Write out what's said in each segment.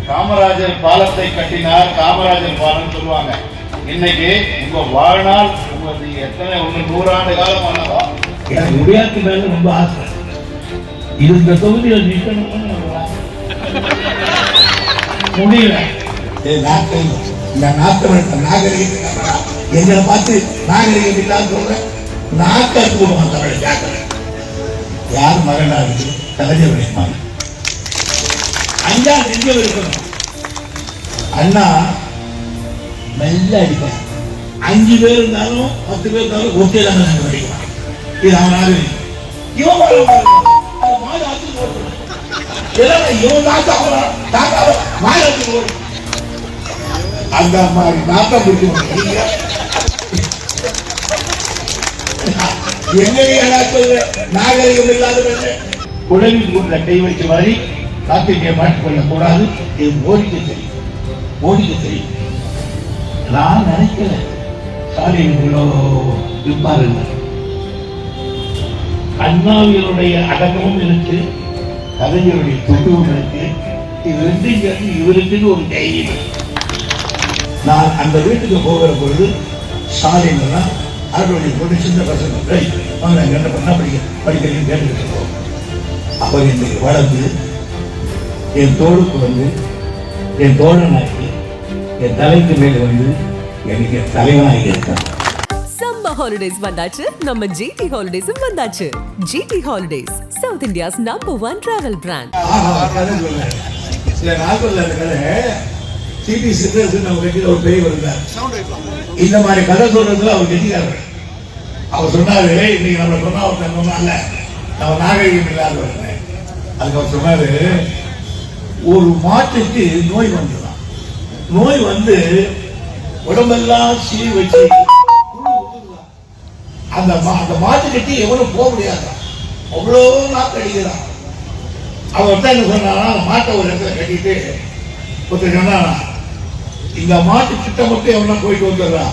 காமராஜர் பாலத்தை கட்டினார், காமராஜர் பாலம் சொல்லுவாங்க. இன்னைக்கு உங்க வாழ்நாள் உங்களுக்கு எத்தனை 100 காலம் ஆனதோ எனக்கு முடியாத மேல ரொம்ப ஆசை. இது இந்த தொகுதியில் நிற்கணும்னு முடியல. இந்த நாகரிகம் எங்களை பார்த்து நாகரிகம் இல்லாத சொல்றேன். நாக்காத்து போடுவாங்க தமிழ் கேட்கல. யார் மகனா இருக்கு? கலைஞர் மகன். அஞ்சா நெஞ்சம் இருக்கணும். அண்ணா மெல்ல அடிப்பான். 5 பேர் இருந்தாலும் 10 பேர் இருந்தாலும் ஒருத்தே தான் நாங்கள் அடிக்கலாம். இது அவனாக இவன் மாடு ஆச்சு போடுறான். இவன் மாடு போடு அந்த மாதிரி நாட்டம் பிடிக்கும். நாகரிகம் இல்லாத குழந்தை கொண்ட கை வைக்க மாதிரி காத்திரிக்கை மாற்றிக் கொள்ளக் கூடாது. மோடிக்கு தெரியும், மோடிக்கு தெரியும். நான் நினைக்கல ஸ்டாலின் இருப்பாரு. அண்ணாவியருடைய அடக்கமும் இருக்கு, கலைஞருடைய துட்டுவும் இருக்கு. இது ரெண்டும் சேர்ந்து இவருக்கு ஒரு தைரியம். நான் அந்த வீட்டுக்கு போகிற பொழுது ஸ்டாலின் அவர்களுடைய பொண்ணு சின்ன பசங்க என்ன பண்ணா படிக்கிறீங்க கேட்டுக்கிட்டு இருக்கோம். அப்போ என்னை வளர்ந்து என் தோளுக்கு வந்து என் தோழனாக்கி என் தலைக்கு மேல வந்து எனக்கு தலைவனாகி இருக்கான். சம்மர் ஹாலிடேஸ் வந்தாச்சு, நம்ம ஜிடி ஹாலிடேஸும் வந்தாச்சு. GT holidays, south India's #1 travel brand. சில நாட்கள்ல கதை சிடி சித்தரசு நம்ம கட்சியில் ஒரு பெரிய இருந்தார். இந்த மாதிரி கதை சொல்றதுல அவர் கட்சிக்காரர். அவர் சொன்னாரு, இன்னைக்கு நம்ம சொன்னா ஒருத்தர் சொன்னால நம்ம நாகரிகம் இல்லாதவர். அதுக்கு அவர் சொன்னாரு, ஒரு மாட்டுக்கு நோய் வந்துதான். நோய் வந்து உடம்பெல்லாம் சீ வச்சு அந்த மாட்டு கட்டி எவனும் போக முடியாதான். அவ்வளோ நாக்கு அடிக்கிறான். அவர் தான் என்ன சொன்னா, மாட்டை ஒரு இடத்துல கட்டிட்டு ஒருத்தர் சொன்னா, இந்த மாட்டு கிட்ட மட்டும் எவனா போயிட்டு வந்துடுறா,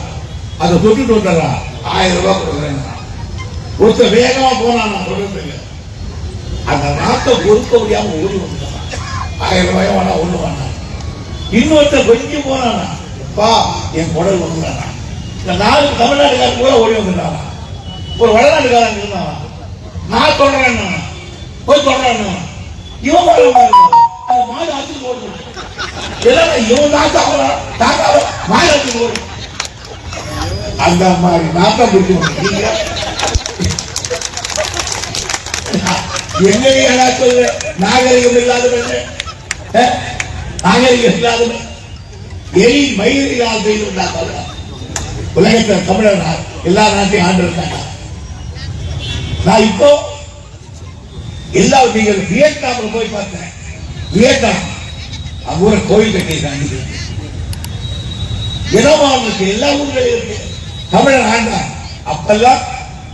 அதை தொட்டுட்டு வந்துடுறா, 1000 ரூபாய் கொடுக்குறேன். ஒருத்தர் வேகமா போனா நான் சொல்றதுக்கு அந்த நாட்டை பொறுக்க முடியாம ஓடி வந்துட்டான். 1000 ரூபாய் வேணா ஒண்ணு வேணாம். இன்னொருத்தர் கொஞ்சம் போனானா, பா என் குடல் வந்துடானா. இந்த 4 தமிழ்நாட்டுக்காரன் கூட ஓடி வந்துட்டானா. ஒரு வடநாட்டுக்காரன் இருந்தானா, நான் சொல்றேன் போய் சொல்றேன். இவன் மாடு ஆச்சு போடுறான். அந்த மாதிரி நாட்டம் பிடிக்கும். நாகரிகம் இல்லாத நாகரிகம் இல்லாத எலி மயிலால் செய்திருந்தாங்க. உலகத்தில் தமிழர் எல்லா நாட்டையும் ஆண்டு இருந்தாங்க. நான் இப்போ எல்லா நீங்கள் வியட்நாமில் போய் பார்த்தேன். வியட்நாம் அங்க ஒரு கோயில் கட்டியிருக்காங்க. இடமாவுக்கு எல்லா ஊர்களும் இருக்கு. தமிழர் ஆண்டார். அப்பெல்லாம்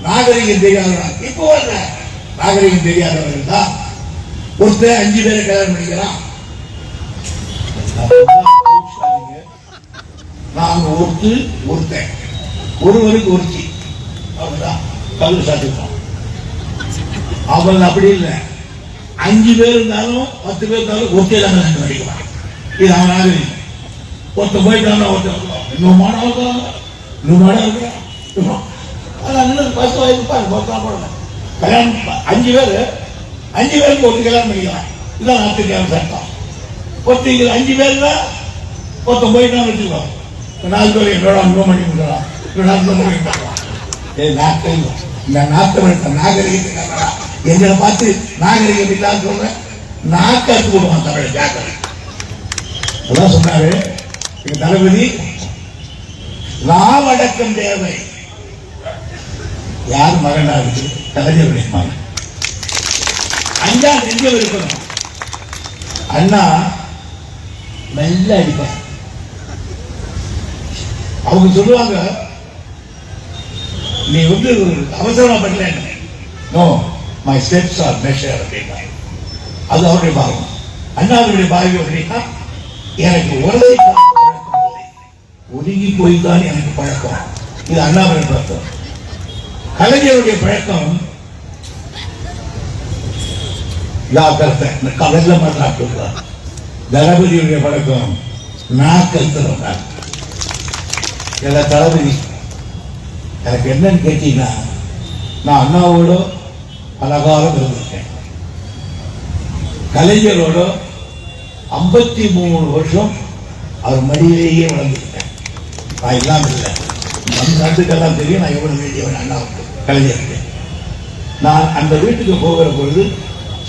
நாகரிகம் தெரியாதவர்கள். இப்போ நாகரிகம் தெரியாதவர்கள் தான் ஒருத்தர் 5 பேரை கல்யாணம் பண்ணிக்கிறான். நாங்க ஒருத்தன் ஒருவருக்கு ஒருத்தி அப்படிதான் கல்லு சாத்திருக்கோம். அவள் அப்படி இல்லை. 5 பேர் இருந்தாலும் 10 பேர் இருந்தாலும் ஒருத்தே தான் நடிக்கலாம். இது அவனாக ஒருத்தன் போயிட்டான். ஒருத்தன் இன்னும் மாடம் இன்னும் மாடம் இருக்கலாம். அதான் 10 வயசு போடணும். கல்யாணம் 5 பேருக்கு ஒருத்தர் கல்யாணம் பண்ணிக்கலாம். இதுதான் நாட்டுக்கு சட்டம். ஒருத்தர் 5 பேர்னா ஒருத்தன் போயிட்டான்னு வச்சுக்கோ. 4 பேர் என்னோட இன்னும் பண்ணி விடலாம். இந்த நாகரிகத்துக்கு எங்களை பார்த்து நாகரிகம் இல்லாத சொல்றேன். நாக்காத்து போடுவான் தமிழ் கேட்கல. அதான் சொன்னாரு எங்க தளபதி, நாவடக்கம் தேவை. யார் மகனா இருக்கு? கலைஞருடைய மகன். அஞ்சா நெஞ்சம் இருக்கணும். அண்ணா மெல்ல அடிப்பான். அவங்க சொல்லுவாங்க, நீ வந்து அவசரமா பண்ணல. No, my steps are measure அப்படின்னா அது அவருடைய பாவம். அண்ணாவுடைய பாவம் அப்படின்னா, எனக்கு உரசி பழக்கம் இல்லை, ஒதுங்கி போய்தான் எனக்கு பழக்கம். இது அண்ணாவுடைய பழக்கம். கலைஞருடைய பழக்கம் வெள்ளம் தளபதியுடைய பழக்கம் நாக்கல் எல்லா தளபதி எனக்கு என்னன்னு கேட்டீங்கன்னா, நான் அண்ணாவோட பலகாலம் இருந்திருக்கேன், கலைஞரோட 53 வருஷம் அவர் மடியிலேயே வளர்ந்துருக்கேன். நான் இல்லாமல் இல்லை, நம்ம நாட்டுக்கெல்லாம் தெரியும் நான் எவ்வளவு வேண்டியவன் அண்ணாவுக்கு, கலைஞருக்கு. நான் அந்த வீட்டுக்கு போகிற பொழுது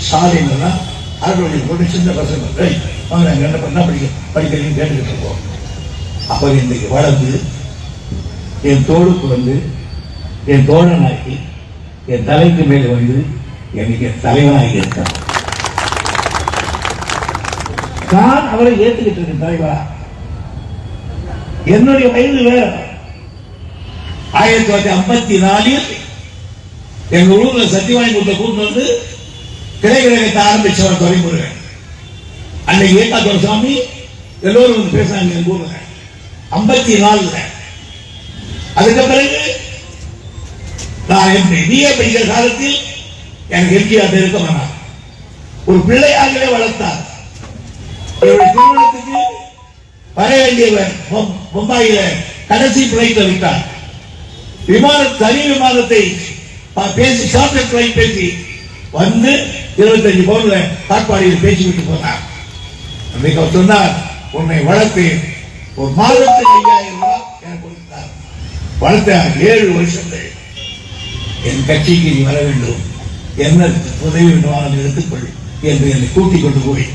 ஸ்டாலின் எல்லாம் அவர்களுடைய போட்டு சின்ன பசங்க அவங்க என்ன பண்ணா படிக்கிறீங்கன்னு கேட்டுக்கிட்டு இருக்கோம். அவர் இன்றைக்கு வளர்ந்து என் தோளுக்கு வந்து என் தோழனாக்கி என் தலைக்கு மேலே வந்து எனக்கு தலைவனாகி இருக்கான். நான் அவரை ஏற்றுக்கிட்டு இருக்கேன் தலைவரா. என்னுடைய வயது வேற. 1954 எங்க ஊர்ல சத்தியவாய்மூர்த்த கூட்டு வந்து கிளைக்கழகத்தை ஆரம்பிச்சவர் துறைமுருகன். அன்னைக்கு ஏகாதோர சாமி எல்லோரும் வந்து பேசுறாங்க எங்க ஊர்ல 54. அதுக்கு பிறகு நான் பிஏ படிக்கிற காலத்தில் எனக்கு எம்ஜிஆர் இருக்க வேணாம், ஒரு பிள்ளையாகவே வளர்த்தார். திருமணத்துக்கு வர வேண்டியவர் மும்பையில கடைசி பிளைட்ல விட்டார். தனி விமானத்தை பேசி ஷார்ட் பிளைட் பேசி வந்து 25 பவுன்ல காட்பாடியில் பேசிவிட்டு போனார். அன்றைக்கு அவர் சொன்னார், உன்னை வளர்த்து ஒரு மாதத்துக்கு 5000 ரூபாய் எனக்கு கொடுத்தார். வளர்த்த 7 வருஷங்கள் என் கட்சிக்கு நீ வர வேண்டும், என்ன உதவி வேண்டுமானால் எடுத்துக்கொள் என்று என்னை கூட்டிக் கொண்டு போய்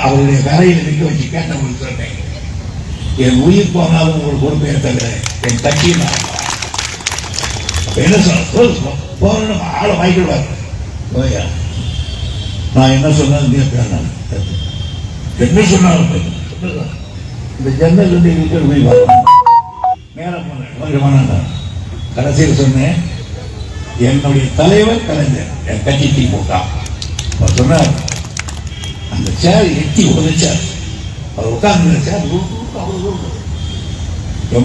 அவருடைய கரையில் நிற்க வச்சு கேட்டவங்களுக்கு சொன்னேன், என் உயிர் போனாலும் ஒரு பொறுமையை தவிர என் கட்சியில் என்ன சொல்ல போறோம் ஆளை வாய்க்கிடுவார். நான் என்ன சொன்னேன் என்ன சொன்னாலும் இந்த ஜன்னல் வந்து நேரம் போனேன். கடைசியில் சொன்னேன், என்னுடைய தலைவர் கலைஞர், என் கட்சி திமுக. அவர் சொன்னார், அந்த சேர் எட்டி உதச்சார், அவர் உட்கார்ந்து சேர்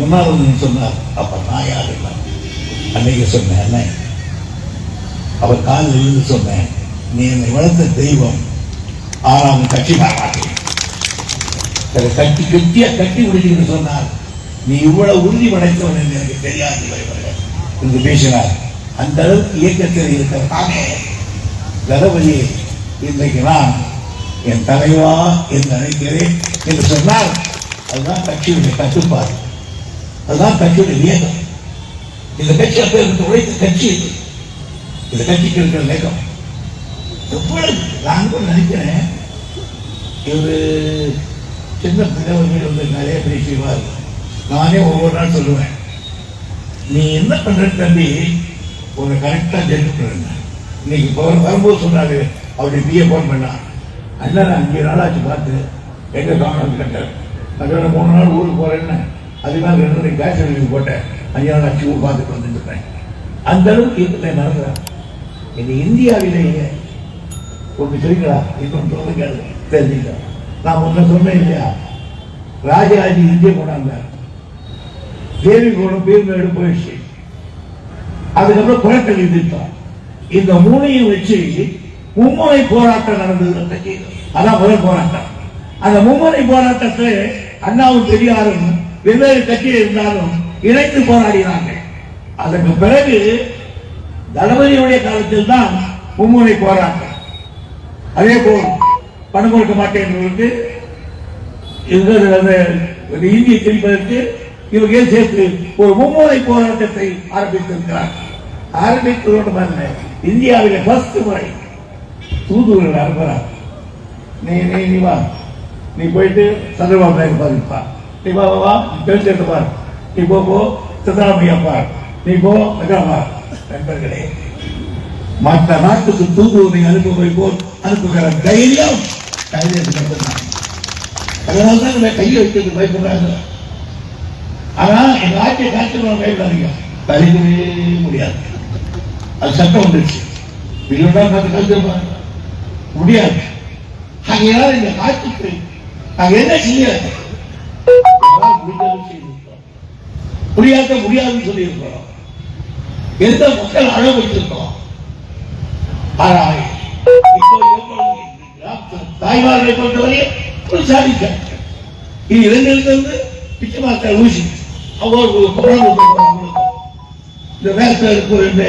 முன்னால் வந்து சொன்னார். அப்ப நான் யாரு அன்னைக்கு சொன்னேன், அண்ணன் அவர் காலில் இருந்து சொன்னேன், நீ என்னை வளர்த்த தெய்வம், ஆனால் கட்சி மாட்டேன் கட்டி கட்டியா கட்டி முடிச்சுக்கிட்டு சொன்னார், நீ இவ்வளவு உறுதி படைத்தவன் என்று எனக்கு தெரியாது என்று பேசினார். அந்த அளவுக்கு இயக்கத்தில் இருக்கிறதானே தளபதியை இன்றைக்கு நான் என் தலைவா என்று அழைக்கிறேன் என்று சொன்னால், அதுதான் கட்சியுடைய கட்டுப்பாடு, அதுதான் கட்சியுடைய வேகம். இந்த கட்சி அப்ப இருந்து உழைத்த கட்சி, இந்த கட்சிக்கு இருக்கிற வேகம் எவ்வளவு. நான் கூட நினைக்கிறேன், இவரு சின்ன பிள்ளைகள் வந்து நிறைய பேசுவார். நானே ஒவ்வொரு நாள் சொல்லுவேன், நீ என்ன பண்ற தம்பி, உன்னை கரெக்டா ஜட்ஜ் பண்ணுங்க. இன்னைக்கு வரும்போது சொன்னாரு, அவருடைய பிஏ போன் பண்ணா, அண்ணன் 5 நாளாச்சு பார்த்து எங்க காரணம் கேட்டார். அதோட 3 நாள் ஊருக்கு போறேன்னு, அதுதான் 2 நாளைக்கு கேஸ் எழுதி போட்டேன். 5 நாள் ஆச்சு ஊர் பார்த்துட்டு வந்துருக்கேன். அந்த அளவுக்கு இயக்கத்தை நடக்கிறேன். இந்த இந்தியாவிலேயே ஒன்று சொல்லிங்களா, இன்னொன்று சொல்லுங்க தெரிஞ்சுக்கலாம். நான் ஒன்ன சொன்னேன் இல்லையா, ராஜாஜி இந்திய கொண்டாந்தார், தேவி கோணம் பேர்மேடு போயிடுச்சு, அதுக்கப்புறம் குளக்கல்வி திட்டம், இந்த 3ஐயும் வச்சு மும்முனை போராட்டம் நடந்தது. அதான் முதல் போராட்டம். அந்த மும்முனை போராட்டத்தை அண்ணாவும் பெரியாரும் வெவ்வேறு கட்சியில் இருந்தாலும் இணைத்து போராடினாங்க. அதற்கு பிறகு தளபதியுடைய காலத்தில் தான் மும்முனை போராட்டம். அதே போல் பணம் கொடுக்க மாட்டேன் இந்தியை திணிப்பதற்கு இவங்க சேர்த்து ஒரு மும்முனை போராட்டத்தை ஆரம்பித்திருக்கிறார். ஆரம்பித்ததோடு பாருங்க, இந்தியாவில ஃபர்ஸ்ட் முறை தூதுவர்கள் அனுப்புறார். நீ வா, நீ போயிட்டு சந்திரபாபு நாயுடு பாருப்பா, நீ வா வா தெரிஞ்சு பார், நீ போ சித்தராமையா பார், நீ போ பார். நண்பர்களே, மற்ற நாட்டுக்கு தூதுவரை அனுப்புவதை போல் அனுப்புகிற தைரியம் தைரியத்துக்கு. அதனால்தான் கையை வைக்கிறது பயப்படுறாங்க. ஆனா எங்க ஆட்சியை காத்துக்கணும் பயப்படாதீங்க, தடுக்கவே முடியாது. அது சட்டம் வந்துருச்சு, கழிச்சிருப்பாங்க முடியாது. ஆகையால் இந்த ஆட்சிக்கு நாங்க என்ன செய்ய முடியாதுன்னு சொல்லி இருக்கிறோம். எந்த மக்கள் அழ வைத்திருக்கிறோம். தாய்மார்களை பொறுத்தவரை ஒரு சாதிச்சார். இது இளைஞர்கள் பிச்சை மாஸ்டர் ஊசி அவங்க இந்த வேஸ்டருக்கு ரெண்டு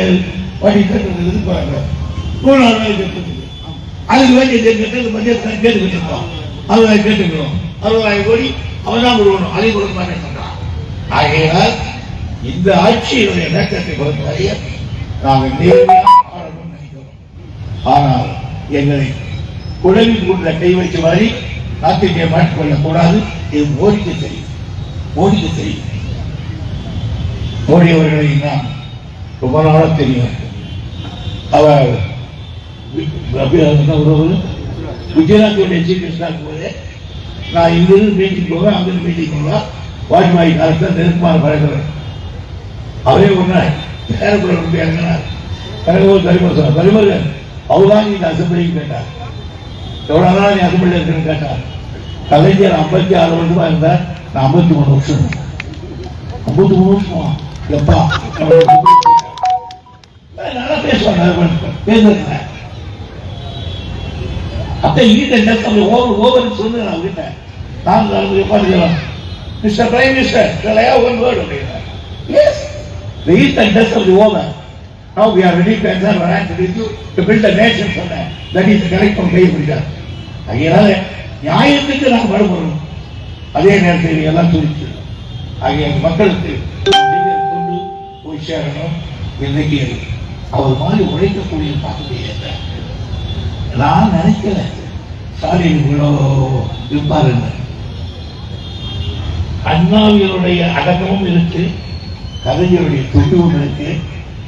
வடி கட்டுறது இருப்பாங்க. 3 நாள் அதுக்கு வேண்டிய மத்திய கேட்டுக்கிட்டு இருக்கோம். 60,000 கேட்டுக்கிறோம். 60,000 கோடி அவன் தான் கொடுக்கணும். அதை கொடுக்க மாட்டேன் சொல்றான். ஆகையால் இந்த ஆட்சியினுடைய நோக்கத்தை பொறுத்தவரைய நாங்கள் நேரடியாக ஆளணும்னு நினைக்கிறோம். ஆனால் எங்களை குழலில் கொண்ட கை வைத்த மாதிரி நாட்டிலே மாற்றிக்கொள்ளக் கூடாது. இது மோடிக்கு தெரியும். மோடிக்கு தெரியும். மோடி அவர்களை நான் ரொம்ப நாளாக தெரியும். அவர் குஜராத்துடைய சீஃப் மினிஸ்டர் போது நான் இங்கிருந்து மீட்டிங் போவேன், அங்கிருந்து மீட்டிங் போவேன். வாஜ்பாய் காலத்தில் நெருக்கமான பழகிறேன். அவரே ஒன்றார் பேரக்குள்ள இறங்கினார். தலைவர் சொன்னார், தலைவர் அவர்தான் இந்த அசம்பிளிக்கு கேட்டார். எவ்வளோ நாள் நீ அசம்பிளியில் இருக்குன்னு கேட்டார். கலைஞர் 56 வருஷமா இருந்தார். நான் 53 வருஷம். 53 வருஷமா எப்பா நல்லா பேசுவாங்க. பேசுறேன் அப்ப ஓவர் சொன்னேன் அவர்கிட்ட. நான் உட்காந்துக்கலாம். Mister prime minister one word அப்படின்னா yes the east and west of the over. Now we are ready to examine our answer with you to build a nation for that. That is the correct from Bay Bridge. அதனால நியாயத்துக்கு நாம் வருவோம். அதே நேரத்தில் எல்லாம் துடிச்சு ஆகிய மக்களுக்கு கொண்டு போய் சேரணும். இன்னைக்கு அவர் மாதிரி உழைக்கக்கூடிய பார்க்கக்கூடிய நான் நினைக்கல ஸ்டாலின் இவ்வளோ இருப்பார். அண்ணாவினுடைய அடக்கமும் இருக்கு, கலைஞருடைய துணிவும் இருக்கு.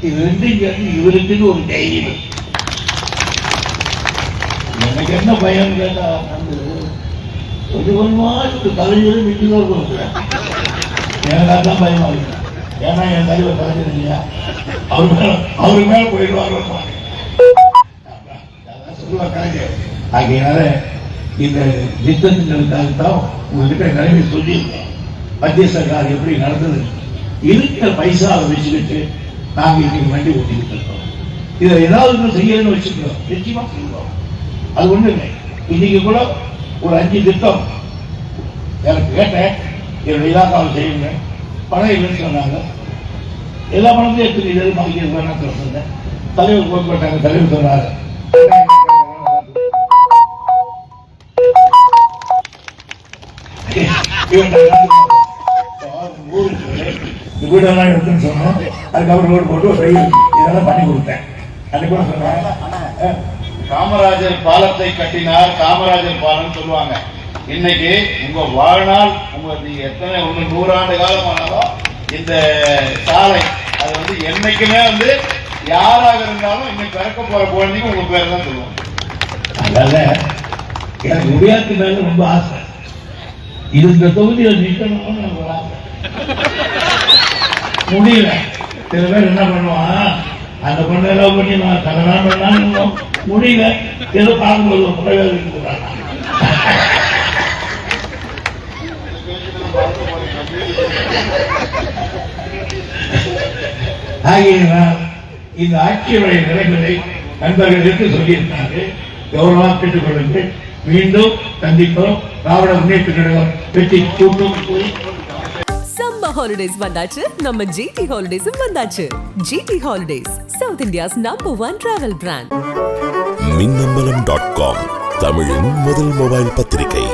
இது ரெண்டும் சேர்ந்து இவருக்கு ஒரு தைரியம். எனக்கு என்ன பயம் கேட்டா கொஞ்சம் கலைஞரும் வீட்டுதான் கொடுக்குறேன். எனக்கு அதான் பயமா இருக்கு. ஏன்னா என் தலைவர் கலைஞர் இல்லையா, அவரு மேல போயிடுவாங்க சொல்லுவா கலைஞர். ஆகையினால இந்த திட்டத்திற்காகத்தான் உங்ககிட்ட நிறைய சொல்லியிருக்கோம். மத்திய சர்க்கார் எப்படி நடந்தது இருக்கிற பைசாவை வச்சுக்கிட்டு நாங்கள் இன்னைக்கு வண்டி ஓட்டிக்கிட்டு இருக்கோம். இதை ஏதாவது செய்யணும்னு வச்சுக்கிறோம், நிச்சயமா செய்வோம். அது ஒண்ணு இல்லை. இன்னைக்கு கூட ஒரு 5 திட்டம் எனக்கு கேட்டேன், என்னுடைய இலாக்காவில் செய்யுங்க, பணம் இல்லைன்னு சொன்னாங்க. எல்லா பணத்தையும் எடுத்து இது மதிக்க சொன்னேன். தலைவர் போட்டாங்க. தலைவர் சொன்னாரு வீடெல்லாம் எடுத்துன்னு சொன்னோம். அதுக்கப்புறம் ரோடு போட்டு இதெல்லாம் பண்ணி கொடுத்தேன். அன்னைக்கு கூட சொன்னாங்க காமராஜர் பாலத்தை கட்டினார், காமராஜர் பாலம் சொல்லுவாங்க. இன்னைக்கு உங்க வாழ்நாள் நீங்க எத்தனை 100 ஆண்டு காலம் ஆனாலும் இந்த சாலை அது என்னைக்குமே யாராக இருந்தாலும் இன்னைக்கு பிறக்க போற குழந்தைங்க உங்க பேர் தான் சொல்லுவாங்க. அதனால எனக்கு உடையாத்து மேல ரொம்ப ஆசை. இது இந்த தொகுதியில் நிற்கணும்னு எனக்கு ஒரு ஆசை. முடியல. சில பேர் என்ன பண்ணுவான், அந்த பொண்ணு எல்லாம் பண்ணி நான் கல்யாணம் பண்ணான்னு முடியல. ஏதோ பார்க்கும்போது ஒரு குறைவே இருக்கிறாங்க. ஆகியனால் இந்த ஆட்சியுடைய நிலைகளை நண்பர்களுக்கு சொல்லியிருக்காங்க. கௌரவமாக கேட்டுக் கொள்ளுங்கள். மீண்டும் சந்திப்போம். திராவிட முன்னேற்ற கழகம் வெற்றி கூட்டும். சம்மர் ஹாலிடேஸ் வந்தாச்சு, நம்ம ஜிடி ஹாலிடேஸும் வந்தாச்சு. GT holidays, south India's #1 travel brand. மின்னம்பலம்.com தமிழின் முதல் மொபைல் பத்திரிகை.